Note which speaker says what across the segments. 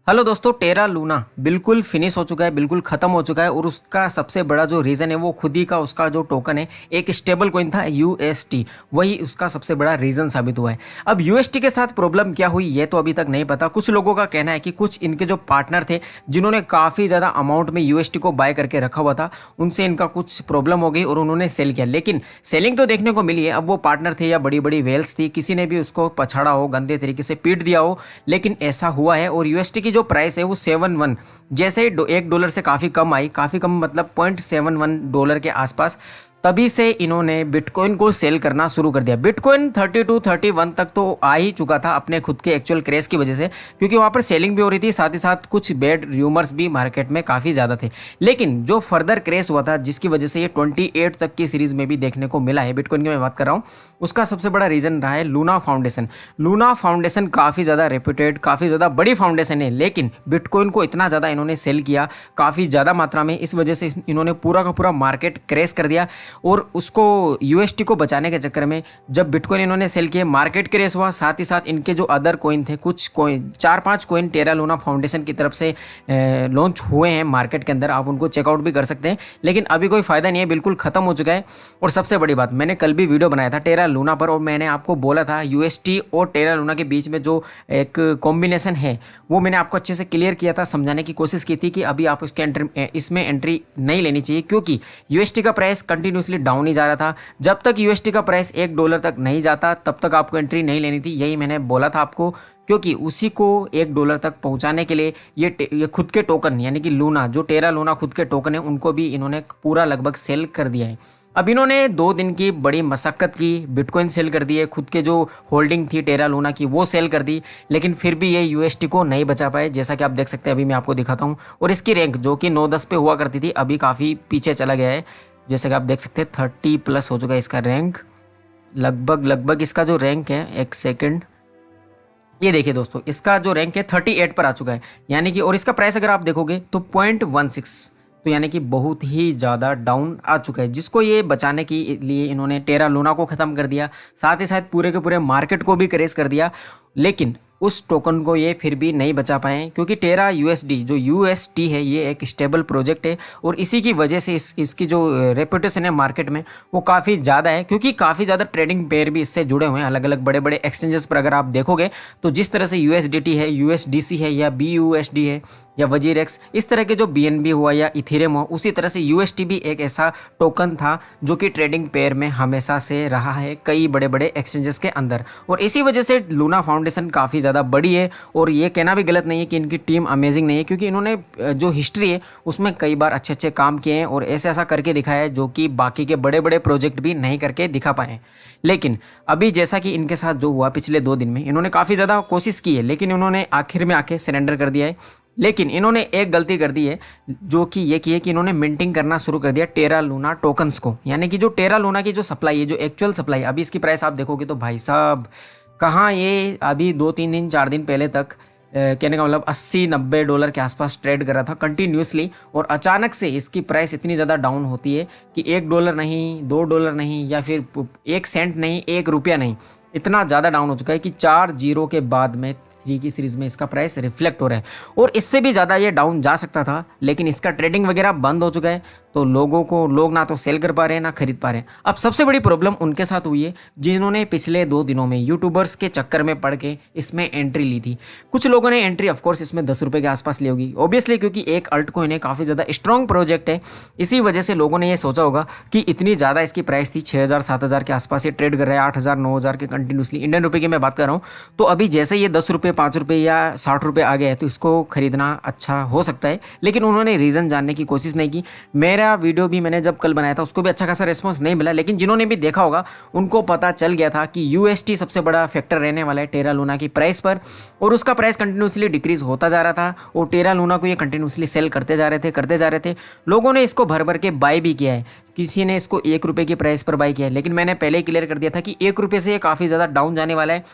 Speaker 1: Hello दोस्तों, Terra Luna बिल्कुल finish हो चुका है, बिल्कुल खत्म हो चुका है। और उसका सबसे बड़ा जो रीज़न है वो खुद ही का उसका जो टोकन है, एक स्टेबल कॉइन था यूएसटी, वही उसका सबसे बड़ा रीज़न साबित हुआ है। अब यूएसटी के साथ प्रॉब्लम क्या हुई ये तो अभी तक नहीं पता। कुछ लोगों का कहना है कि कुछ इनके जो पार्टनर थे जिन्होंने काफ़ी ज़्यादा अमाउंट में यूएसटी को बाय करके रखा हुआ था, उनसे इनका कुछ प्रॉब्लम हो गई और उन्होंने सेल किया। लेकिन सेलिंग तो देखने को मिली है। अब वो पार्टनर थे या बड़ी बड़ी वेल्स थी, किसी ने भी उसको पछाड़ा हो, गंदे तरीके से पीट दिया हो, लेकिन ऐसा हुआ है। और यूएसटी की जो प्राइस है वो 71 जैसे ही $1 से काफ़ी कम आई, काफ़ी कम मतलब $0.71 के आसपास, तभी से इन्होंने बिटकॉइन को सेल करना शुरू कर दिया। बिटकॉइन 32 31 तक तो आ ही चुका था अपने खुद के एक्चुअल क्रेज की वजह से, क्योंकि वहाँ पर सेलिंग भी हो रही थी, साथ ही साथ कुछ बैड र्यूमर्स भी मार्केट में काफ़ी ज़्यादा थे। लेकिन जो फर्दर क्रेज हुआ था जिसकी वजह से ये 28 तक की सीरीज में भी देखने को मिला है, बिटकॉइन की मैं बात कर रहा हूँ, उसका सबसे बड़ा रीज़न रहा है लूना फाउंडेशन। लूना फाउंडेशन काफ़ी ज़्यादा रेप्यूटेड, काफ़ी ज़्यादा बड़ी फाउंडेशन है, लेकिन बिटकॉइन को इतना ज़्यादा इन्होंने सेल किया काफ़ी ज़्यादा मात्रा में, इस वजह से इन्होंने पूरा का पूरा मार्केट क्रैश कर दिया। और उसको यूएसटी को बचाने के चक्कर में जब बिटकॉइन इन्होंने सेल किए, मार्केट क्रैश हुआ। साथ ही साथ इनके जो अदर कॉइन थे, कुछ coin 4-5 coin Terra Luna Foundation की तरफ से लॉन्च हुए हैं मार्केट के अंदर, आप उनको चेकआउट भी कर सकते हैं, लेकिन अभी कोई फ़ायदा नहीं है, बिल्कुल ख़त्म हो चुका है। और सबसे बड़ी बात, मैंने कल भी वीडियो बनाया था टेरा लूना पर, और मैंने आपको बोला था यूएसटी और टेरा लूना के बीच में जो एक कॉम्बिनेशन है वो मैंने आपको अच्छे से क्लियर किया था, समझाने की कोशिश की थी कि अभी आप इसमें एंट्री नहीं लेनी चाहिए, क्योंकि यूएसटी का प्राइस कंटिन्यूसली डाउन ही जा रहा था। जब तक यूएसटी का प्राइस $1 तक नहीं जाता तब तक आपको एंट्री नहीं लेनी थी, यही मैंने बोला था आपको, क्योंकि उसी को $1 तक पहुंचाने के लिए ये खुद के टोकन यानी कि लूना, जो टेरा लूना खुद के टोकन है, उनको भी इन्होंने पूरा लगभग सेल कर दिया है। अब इन्होंने 2 दिन की बड़ी मशक्क़त की, बिटकॉइन सेल कर दी है, खुद के जो होल्डिंग थी टेरा लूना की वो सेल कर दी, लेकिन फिर भी ये यूएसटी को नहीं बचा पाए। जैसा कि आप देख सकते हैं, अभी मैं आपको दिखाता हूँ। और इसकी रैंक जो कि 9-10 पे हुआ करती थी, अभी काफ़ी पीछे चला गया है। जैसे कि आप देख सकते हैं 30+ हो चुका है इसका रैंक, लगभग लगभग इसका जो रैंक है, एक सेकेंड, ये देखिए दोस्तों, इसका जो रैंक है 38 पर आ चुका है, यानी कि। और इसका प्राइस अगर आप देखोगे तो 0.16, तो यानी कि बहुत ही ज़्यादा डाउन आ चुका है, जिसको ये बचाने के लिए इन्होंने टेरा लूना को ख़त्म कर दिया, साथ ही साथ पूरे के पूरे मार्केट को भी क्रेश कर दिया। लेकिन उस टोकन को ये फिर भी नहीं बचा पाए, क्योंकि टेरा यूएसडी जो यूएसटी है ये एक स्टेबल प्रोजेक्ट है, और इसी की वजह से इसकी जो रेपुटेशन है मार्केट में वो काफ़ी ज़्यादा है, क्योंकि काफ़ी ज़्यादा ट्रेडिंग पेयर भी इससे जुड़े हुए हैं अलग अलग बड़े बड़े एक्सचेंजेस पर। अगर आप देखोगे तो जिस तरह से यूएसडीटी है, यूएसडीसी है, या बीयूएसडी है, या वजीरेक्स, इस तरह के जो बीएनबी हुआ या इथेरियम हुआ, उसी तरह से यूएसटी भी एक ऐसा टोकन था जो कि ट्रेडिंग पेयर में हमेशा से रहा है कई बड़े बड़े एक्सचेंजेस के अंदर। और इसी वजह से लूना फाउंडेशन काफ़ी ज़्यादा बड़ी है, और ये कहना भी गलत नहीं है कि इनकी टीम अमेजिंग नहीं है, क्योंकि इन्होंने जो हिस्ट्री है उसमें कई बार अच्छे अच्छे काम किए हैं और ऐसा ऐसा करके दिखाया है जो कि बाकी के बड़े बड़े प्रोजेक्ट भी नहीं करके दिखा पाए। लेकिन अभी जैसा कि इनके साथ जो हुआ पिछले 2 दिन में, इन्होंने काफ़ी ज़्यादा कोशिश की है, लेकिन इन्होंने आखिर में आके सरेंडर कर दिया है। लेकिन इन्होंने एक गलती कर दी है, जो कि ये की है कि इन्होंने मिंटिंग करना शुरू कर दिया टेरा लूना टोकन्स को, यानी कि जो टेरा लूना की जो सप्लाई है, जो एक्चुअल सप्लाई, अभी इसकी प्राइस आप देखोगे तो भाई साहब, कहाँ ये अभी 2-3 दिन 4 दिन पहले तक कहने का मतलब $80-90 के आसपास ट्रेड कर रहा था कंटिन्यूसली, और अचानक से इसकी प्राइस इतनी ज़्यादा डाउन होती है कि $1 नहीं, $2 नहीं, या फिर 1 सेंट नहीं, ₹1 नहीं, इतना ज़्यादा डाउन हो चुका है कि 4 जीरो के बाद में 3 की सीरीज़ में इसका प्राइस रिफ्लेक्ट हो रहा है। और इससे भी ज़्यादा ये डाउन जा सकता था, लेकिन इसका ट्रेडिंग वगैरह बंद हो चुका है, तो लोग ना तो सेल कर पा रहे हैं ना खरीद पा रहे हैं। अब सबसे बड़ी प्रॉब्लम उनके साथ हुई है जिन्होंने पिछले 2 दिनों में यूट्यूबर्स के चक्कर में पड़ के इसमें एंट्री ली थी। कुछ लोगों ने एंट्री ऑफकोर्स इसमें $10 के आसपास ली होगी, ऑब्वियसली, क्योंकि एक अल्ट कॉइन है, काफ़ी ज़्यादा स्ट्रॉन्ग प्रोजेक्ट है। इसी वजह से लोगों ने ये सोचा होगा कि इतनी ज़्यादा इसकी प्राइस थी, 6,000-7,000 के आसपास ये ट्रेड कर रहा है, 8,000-9,000 के कंटिन्यूसली, इंडियन रुपये की मैं बात कर रहा हूँ। तो अभी जैसे ये ₹10, ₹5 या ₹60 आ गया है, तो इसको खरीदना अच्छा हो सकता है। लेकिन उन्होंने रीज़न जानने की कोशिश नहीं की। मेरा वीडियो भी मैंने जब कल बनाया था उसको भी अच्छा खासा रिस्पॉन्स नहीं मिला, लेकिन जिन्होंने भी देखा होगा उनको पता चल गया था कि यूएसटी सबसे बड़ा फैक्टर रहने वाला है टेरा लूना की प्राइस पर, और उसका प्राइस कंटिन्यूसली डिक्रीज होता जा रहा था, और टेरा लूना को ये कंटिन्यूसली सेल करते जा रहे थे। लोगों ने इसको भर भर के बाय भी किया है, किसी ने इसको ₹1 की प्राइस पर बाय किया है, लेकिन मैंने पहले ही क्लियर कर दिया था कि ₹1 से ये काफ़ी ज़्यादा डाउन जाने वाला है।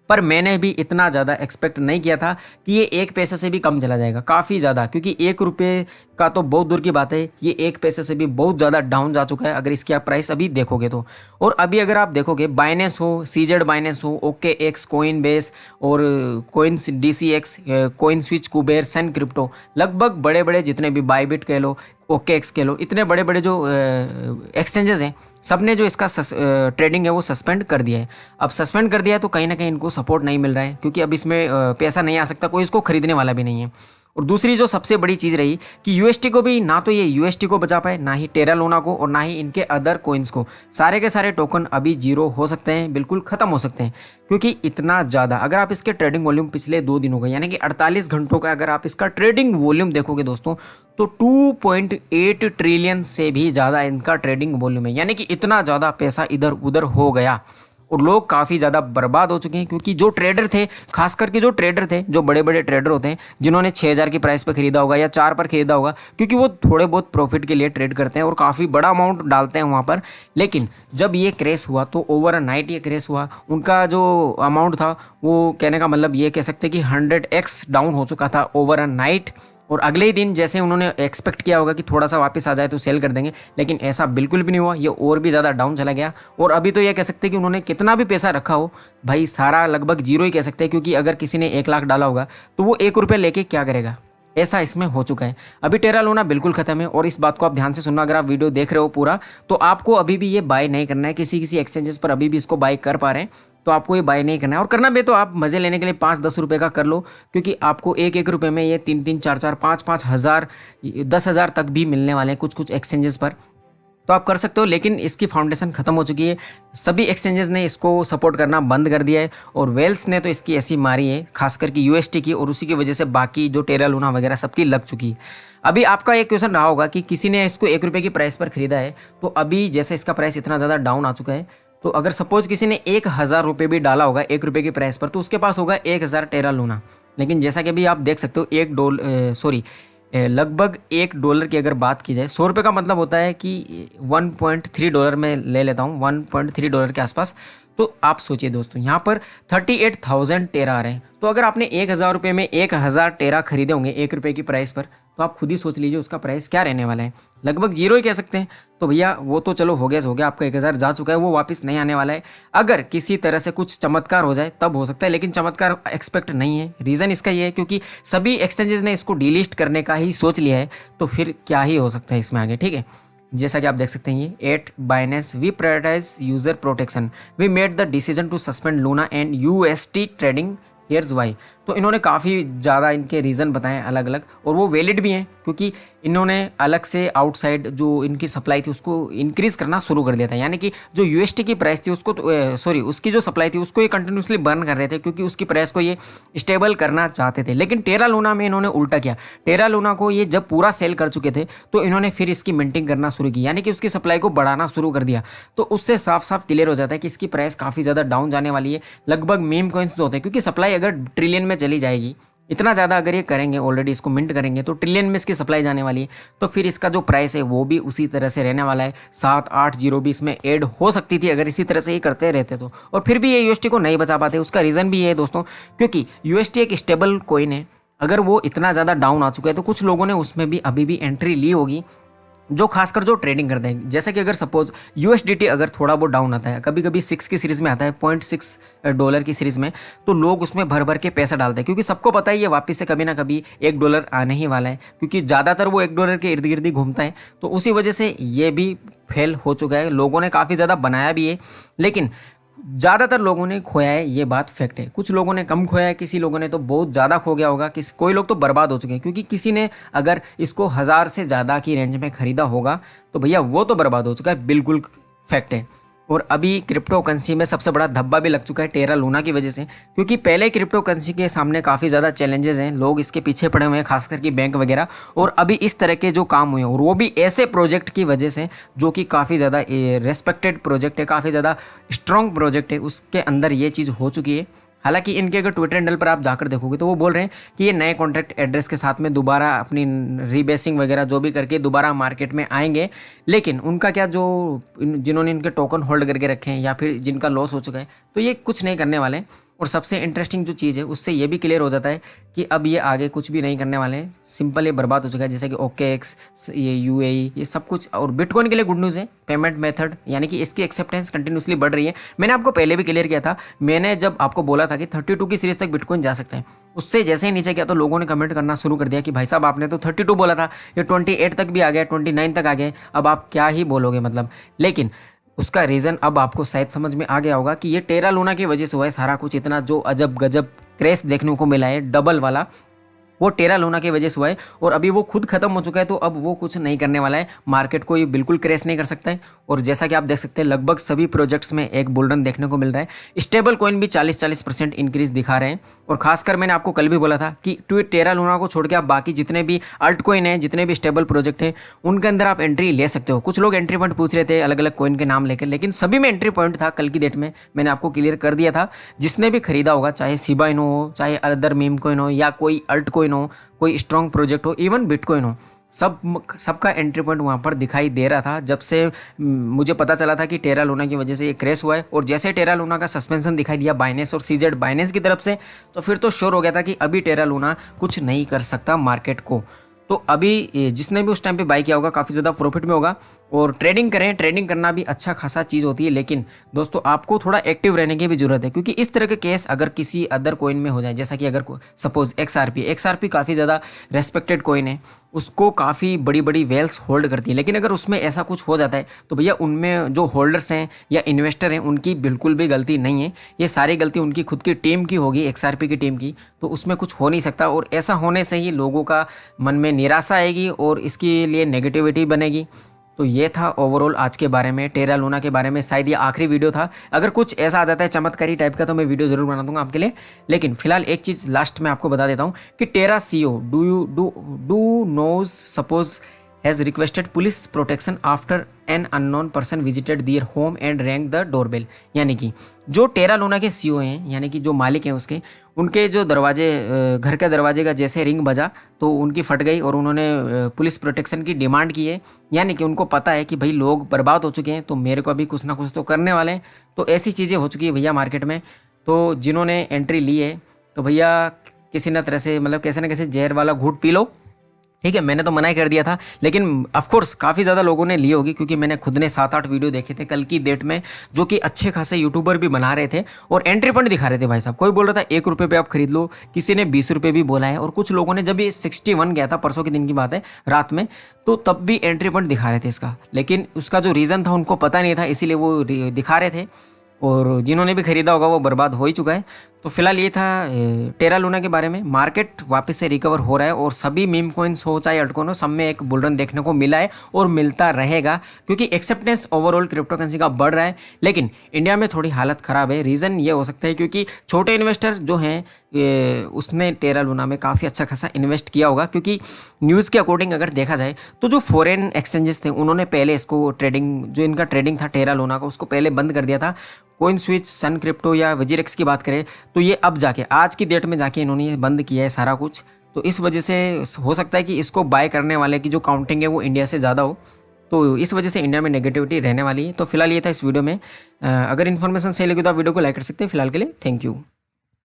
Speaker 1: पर मैंने भी इतना ज़्यादा एक्सपेक्ट नहीं किया था कि ये 1 पैसे से भी कम चला जाएगा, काफ़ी ज़्यादा, क्योंकि 1 रुपये का तो बहुत दूर की बात है, ये 1 पैसे से भी बहुत ज़्यादा डाउन जा चुका है अगर इसकी आप प्राइस अभी देखोगे तो। और अभी अगर आप देखोगे बाइनेंस हो, सीजेड बाइनेंस हो, ओके एक्स, कोइन बेस और Coin DCX, CoinSwitch, Kuber, SunCrypto, लगभग बड़े बड़े जितने भी बाइबिट कह लो, ओके एक्स कह लो, इतने बड़े बड़े जो एक्सचेंजेस हैं, सब ने जो इसका ट्रेडिंग है वो सस्पेंड कर दिया है। अब सस्पेंड कर दिया है तो कहीं ना कहीं इनको सपोर्ट नहीं मिल रहा है, क्योंकि अब इसमें पैसा नहीं आ सकता, कोई इसको खरीदने वाला भी नहीं है। और दूसरी जो सबसे बड़ी चीज़ रही कि यूएसटी को भी, ना तो ये यूएसटी को बचा पाए, ना ही टेरा लूना को, और ना ही इनके अदर कोइंस को। सारे के सारे टोकन अभी जीरो हो सकते हैं, बिल्कुल ख़त्म हो सकते हैं, क्योंकि इतना ज़्यादा, अगर आप इसके ट्रेडिंग वॉल्यूम पिछले 2 दिनों का यानी कि 48 घंटों का अगर आप इसका ट्रेडिंग वॉल्यूम देखोगे दोस्तों, तो 2.8 ट्रिलियन से भी ज़्यादा इनका ट्रेडिंग वॉल्यूम है। यानी कि इतना ज़्यादा पैसा इधर उधर हो गया और लोग काफ़ी ज़्यादा बर्बाद हो चुके हैं, क्योंकि जो ट्रेडर थे, खास करके जो ट्रेडर थे, जो बड़े बड़े ट्रेडर होते हैं, जिन्होंने 6,000 की प्राइस पर खरीदा होगा या 4 पर खरीदा होगा, क्योंकि वो थोड़े बहुत प्रॉफिट के लिए ट्रेड करते हैं और काफ़ी बड़ा अमाउंट डालते हैं वहाँ पर। लेकिन जब ये क्रैश हुआ तो ओवर नाइट ये क्रैश हुआ, उनका जो अमाउंट था वो, कहने का मतलब ये कह सकते हैं कि 100x डाउन हो चुका था ओवर नाइट। और अगले ही दिन जैसे उन्होंने एक्सपेक्ट किया होगा कि थोड़ा सा वापस आ जाए तो सेल कर देंगे, लेकिन ऐसा बिल्कुल भी नहीं हुआ, ये और भी ज़्यादा डाउन चला गया। और अभी तो ये कह सकते हैं कि उन्होंने कितना भी पैसा रखा हो भाई, सारा लगभग जीरो ही कह सकते हैं, क्योंकि अगर किसी ने 1 लाख डाला होगा तो वो 1 रुपये लेके क्या करेगा, ऐसा इसमें हो चुका है। अभी टेरा लूना बिल्कुल खत्म है, और इस बात को आप ध्यान से सुनना, अगर आप वीडियो देख रहे हो पूरा, तो आपको अभी भी ये बाय नहीं करना है। किसी किसी एक्सचेंजेस पर अभी भी इसको बाय कर पा रहे हैं, तो आपको ये बाय नहीं करना है। और करना भी तो आप मज़े लेने के लिए 5-10 रुपये का कर लो, क्योंकि आपको 1-1 रुपये में ये 3-3, 4-4, 5-5 हज़ार, 10,000 तक भी मिलने वाले हैं कुछ कुछ एक्सचेंजेस पर, तो आप कर सकते हो। लेकिन इसकी फाउंडेशन खत्म हो चुकी है, सभी एक्सचेंजेस ने इसको सपोर्ट करना बंद कर दिया है, और वेल्स ने तो इसकी ऐसी मारी है, खासकर कि यूएसटी की, और उसी की वजह से बाकी जो टेरा लूना वगैरह सबकी लग चुकी है। अभी आपका एक क्वेश्चन रहा होगा कि किसी ने इसको 1 रुपये की प्राइस पर खरीदा है, तो अभी जैसे इसका प्राइस इतना ज़्यादा डाउन आ चुका है, तो अगर सपोज किसी ने 1,000 रुपये भी डाला होगा 1 रुपये की प्राइस पर, तो उसके पास होगा 1,000 टेरा लूना। लेकिन जैसा कि अभी आप देख सकते हो, लगभग $1 की अगर बात की जाए, 100 रुपये का मतलब होता है कि $1.3 में ले लेता हूँ, $1.3 के आसपास। तो आप सोचिए दोस्तों, यहाँ पर 38,000 टेरा आ रहे हैं। तो अगर आपने 1,000 रुपये में 1,000 टेरा खरीदे होंगे 1 रुपये की प्राइस पर, तो आप खुद ही सोच लीजिए उसका प्राइस क्या रहने वाला है, लगभग जीरो ही कह सकते हैं। तो भैया वो तो चलो हो गया, आपका 1,000 जा चुका है, वो वापस नहीं आने वाला है। अगर किसी तरह से कुछ चमत्कार हो जाए तब हो सकता है, लेकिन चमत्कार एक्सपेक्ट नहीं है। रीज़न इसका ये है क्योंकि सभी एक्सचेंजेस ने इसको डिलिस्ट करने का ही सोच लिया है, तो फिर क्या ही हो सकता है इसमें आगे, ठीक है। जैसा कि आप देख सकते हैं, ये at Binance we prioritize user protection, we made the decision to suspend Luna and UST trading, here's why. तो इन्होंने काफ़ी ज़्यादा इनके रीज़न बताए अलग अलग, और वो वैलिड भी हैं, क्योंकि इन्होंने अलग से आउटसाइड जो इनकी सप्लाई थी उसको इंक्रीज़ करना शुरू कर दिया था। यानी कि जो यूएसटी की प्राइस थी उसको, उसकी जो सप्लाई थी उसको ये कंटिन्यूसली बर्न कर रहे थे, क्योंकि उसकी प्राइस को ये स्टेबल करना चाहते थे। लेकिन टेरा लूना में इन्होंने उल्टा किया। टेरा लूना को ये जब पूरा सेल कर चुके थे, तो इन्होंने फिर इसकी मिंटिंग करना शुरू की, यानी कि उसकी सप्लाई को बढ़ाना शुरू कर दिया। तो उससे साफ साफ क्लियर हो जाता है कि इसकी प्राइस काफ़ी ज़्यादा डाउन जाने वाली है। लगभग मीम कॉइन्स जो होते हैं, क्योंकि सप्लाई अगर ट्रिलियन में चली जाएगी, इतना ज़्यादा अगर ये करेंगे, ऑलरेडी इसको मिंट करेंगे, तो ट्रिलियन में इसकी सप्लाई जाने वाली है, तो फिर इसका जो प्राइस है वो भी उसी तरह से रहने वाला है। 7-8 जीरो भी इसमें ऐड हो सकती थी अगर इसी तरह से ही करते रहते तो, और फिर भी ये यूएसटी को नहीं बचा पाते। उसका रीज़न भी ये है दोस्तों, क्योंकि यूएसटी एक स्टेबल कॉइन है। अगर वो इतना ज़्यादा डाउन आ चुका है तो कुछ लोगों ने उसमें भी अभी भी एंट्री ली होगी, जो खासकर जो ट्रेडिंग करते हैं। जैसे कि अगर सपोज यूएसडीटी अगर थोड़ा बहुत डाउन आता है, कभी कभी 6 की सीरीज़ में आता है, $0.6 की सीरीज़ में, तो लोग उसमें भर भर के पैसा डालते हैं, क्योंकि सबको पता है ये वापस से कभी ना कभी $1 आने ही वाला है, क्योंकि ज़्यादातर वो $1 के इर्द गिर्द ही घूमता है। तो उसी वजह से ये भी फेल हो चुका है। लोगों ने काफ़ी ज़्यादा बनाया भी है, लेकिन ज़्यादातर लोगों ने खोया है, ये बात फैक्ट है। कुछ लोगों ने कम खोया है, किसी लोगों ने तो बहुत ज़्यादा खो गया होगा, कोई लोग तो बर्बाद हो चुके हैं, क्योंकि किसी ने अगर इसको 1,000 से ज़्यादा की रेंज में ख़रीदा होगा तो भैया वो तो बर्बाद हो चुका है, बिल्कुल फैक्ट है। और अभी क्रिप्टो करेंसी में सबसे बड़ा धब्बा भी लग चुका है टेरा लूना की वजह से, क्योंकि पहले क्रिप्टो करेंसी के सामने काफ़ी ज़्यादा चैलेंजेस हैं, लोग इसके पीछे पड़े हुए हैं, खासकर कि बैंक वगैरह। और अभी इस तरह के जो काम हुए हैं, और वो भी ऐसे प्रोजेक्ट की वजह से जो कि काफ़ी ज़्यादा रेस्पेक्टेड प्रोजेक्ट है, काफ़ी ज़्यादा स्ट्रॉन्ग प्रोजेक्ट है, उसके अंदर ये चीज़ हो चुकी है। हालांकि इनके अगर ट्विटर हैंडल पर आप जाकर देखोगे तो वो बोल रहे हैं कि ये नए कॉन्ट्रैक्ट एड्रेस के साथ में दोबारा अपनी रीबेसिंग वगैरह जो भी करके दोबारा मार्केट में आएंगे। लेकिन उनका क्या, जो जिन्होंने इनके टोकन होल्ड करके रखे हैं या फिर जिनका लॉस हो चुका है, तो ये कुछ नहीं करने वाले। और सबसे इंटरेस्टिंग जो चीज़ है उससे ये भी क्लियर हो जाता है कि अब ये आगे कुछ भी नहीं करने वाले हैं, सिंपल ये बर्बाद हो चुका है। जैसे कि OKX, ये UAE, ये सब कुछ। और बिटकॉइन के लिए गुड न्यूज़ है, पेमेंट मेथड यानी कि इसकी एक्सेप्टेंस कंटिन्यूसली बढ़ रही है। मैंने आपको पहले भी क्लियर किया था, मैंने जब आपको बोला था कि 32 की सीरीज तक बिटकॉइन जा सकता है, उससे जैसे ही नीचे गया तो लोगों ने कमेंट करना शुरू कर दिया कि भाई साहब आपने तो 32 बोला था, ये 28 तक भी आ गया, 29 तक आ गए, अब आप क्या ही बोलोगे मतलब। लेकिन उसका रीज़न अब आपको शायद समझ में आ गया होगा कि ये टेरा लूना की वजह से हुआ है सारा कुछ। इतना जो अजब गजब क्रैश देखने को मिला है डबल वाला, वो टेरा लूना की वजह से हुआ है। और अभी वो खुद खत्म हो चुका है, तो अब वो कुछ नहीं करने वाला है, मार्केट को ये बिल्कुल क्रैश नहीं कर सकता है। और जैसा कि आप देख सकते हैं लगभग सभी प्रोजेक्ट्स में एक बुल रन देखने को मिल रहा है। स्टेबल कॉइन भी 40% इंक्रीज दिखा रहे हैं। और खासकर मैंने आपको कल भी बोला था कि टेरा लूना को छोड़ के आप बाकी जितने भी अल्ट कॉइन हैं, जितने भी स्टेबल प्रोजेक्ट हैं, उनके अंदर आप एंट्री ले सकते हो। कुछ लोग एंट्री पॉइंट पूछ रहे थे अलग अलग कॉइन के नाम लेकर, लेकिन सभी में एंट्री पॉइंट था कल की डेट में, मैंने आपको क्लियर कर दिया था। जिसने भी खरीदा होगा, चाहे शिबा इनो हो, चाहे अदर मीम कॉइन हो, या कोई अल्ट कॉइन हो, कोई स्ट्रॉन्ग प्रोजेक्ट हो, इवन बिटकॉइन हो, सबका एंट्री पॉइंट वहाँ पर दिखाई दे रहा था। जब से मुझे पता चला था कि टेरा लूना की वजह से ये क्रैश हुआ है, और जैसे टेरा लूना का सस्पेंशन दिखाई दिया बाइनेंस और सीजेड बाइनेंस की तरफ से, तो फिर तो श्योर हो गया था कि अभी टेरा लूना कुछ नहीं कर सकता मार्केट को। तो अभी जिसने भी उस टाइम पे बाई किया होगा काफ़ी ज़्यादा प्रॉफिट में होगा। और ट्रेडिंग करें, ट्रेडिंग करना भी अच्छा खासा चीज़ होती है, लेकिन दोस्तों आपको थोड़ा एक्टिव रहने की भी जरूरत है। क्योंकि इस तरह के केस अगर किसी अदर कॉइन में हो जाए, जैसा कि अगर सपोज XRP काफ़ी ज़्यादा रेस्पेक्टेड कॉइन है, उसको काफ़ी बड़ी बड़ी वेल्स होल्ड करती है, लेकिन अगर उसमें ऐसा कुछ हो जाता है तो भैया उनमें जो होल्डर्स हैं या इन्वेस्टर हैं उनकी बिल्कुल भी गलती नहीं है। ये सारी गलती उनकी खुद की टीम की होगी, XRP की टीम की, तो उसमें कुछ हो नहीं सकता। और ऐसा होने से ही लोगों का मन में निराशा आएगी और इसके लिए नेगेटिविटी बनेगी। तो ये था ओवरऑल आज के बारे में, टेरा लूना के बारे में। शायद ये आखिरी वीडियो था, अगर कुछ ऐसा आ जाता है चमत्कारी टाइप का तो मैं वीडियो ज़रूर बना दूंगा आपके लिए। लेकिन फिलहाल एक चीज़ लास्ट में आपको बता देता हूँ कि Terra CEO Do Kwon's spouse has requested police protection after an unknown person visited their home and rang the doorbell. यानी कि जो टेरा लूना के CEO हैं, यानी कि जो मालिक हैं उसके, उनके जो दरवाजे, घर के दरवाजे का जैसे रिंग बजा तो उनकी फट गई और उन्होंने पुलिस प्रोटेक्शन की डिमांड की है। यानी कि उनको पता है कि भाई लोग बर्बाद हो चुके हैं, तो मेरे को अभी कुछ ना कुछ तो करने वाले हैं। तो ऐसी चीज़ें हो चुकी है भैया मार्केट में। तो जिन्होंने एंट्री ली है तो भैया किसी न तरह से, मतलब कैसे ना कैसे जहर वाला घूंट पी लो। ठीक है, मैंने तो मना ही कर दिया था, लेकिन ऑफकोर्स काफ़ी ज़्यादा लोगों ने ली होगी, क्योंकि मैंने खुद ने 7-8 वीडियो देखे थे कल की डेट में, जो कि अच्छे खासे यूट्यूबर भी बना रहे थे और एंट्री पॉइंट दिखा रहे थे। भाई साहब कोई बोल रहा था 1 रुपये पे आप खरीद लो, किसी ने 20 रुपये भी बोला है, और कुछ लोगों ने, जब ये 61 गया था, परसों के दिन की बात है, रात में, तो तब भी एंट्री पॉइंट दिखा रहे थे इसका। लेकिन उसका जो रीज़न था उनको पता नहीं था, इसीलिए वो दिखा रहे थे, और जिन्होंने भी खरीदा होगा वो बर्बाद हो ही चुका है। तो फिलहाल ये था टेरा लूना के बारे में। मार्केट वापस से रिकवर हो रहा है और सभी मीम कॉइन्स हो चाहे अल्टकॉइन हो, सब में एक बुल रन देखने को मिला है और मिलता रहेगा, क्योंकि एक्सेप्टेंस ओवरऑल क्रिप्टो करेंसी का बढ़ रहा है। लेकिन इंडिया में थोड़ी हालत ख़राब है। रीज़न ये हो सकता है क्योंकि छोटे इन्वेस्टर जो हैं उसने टेरा लूना में काफ़ी अच्छा खासा इन्वेस्ट किया होगा, क्योंकि न्यूज़ के अकॉर्डिंग अगर देखा जाए तो जो फॉरेन एक्सचेंजेस थे उन्होंने पहले इसको ट्रेडिंग, जो इनका ट्रेडिंग था टेरा लूना का, उसको पहले बंद कर दिया था। कोइन स्विच, सन क्रिप्टो या वजीरेक्स की बात करें तो ये अब जाके आज की डेट में जाके इन्होंने ये बंद किया है सारा कुछ। तो इस वजह से हो सकता है कि इसको बाय करने वाले की जो काउंटिंग है वो इंडिया से ज़्यादा हो, तो इस वजह से इंडिया में नेगेटिविटी रहने वाली है। तो फिलहाल ये था इस वीडियो में। अगर इन्फॉर्मेशन सही लगी तो आप वीडियो को लाइक कर सकते हैं। फिलहाल के लिए थैंक यू।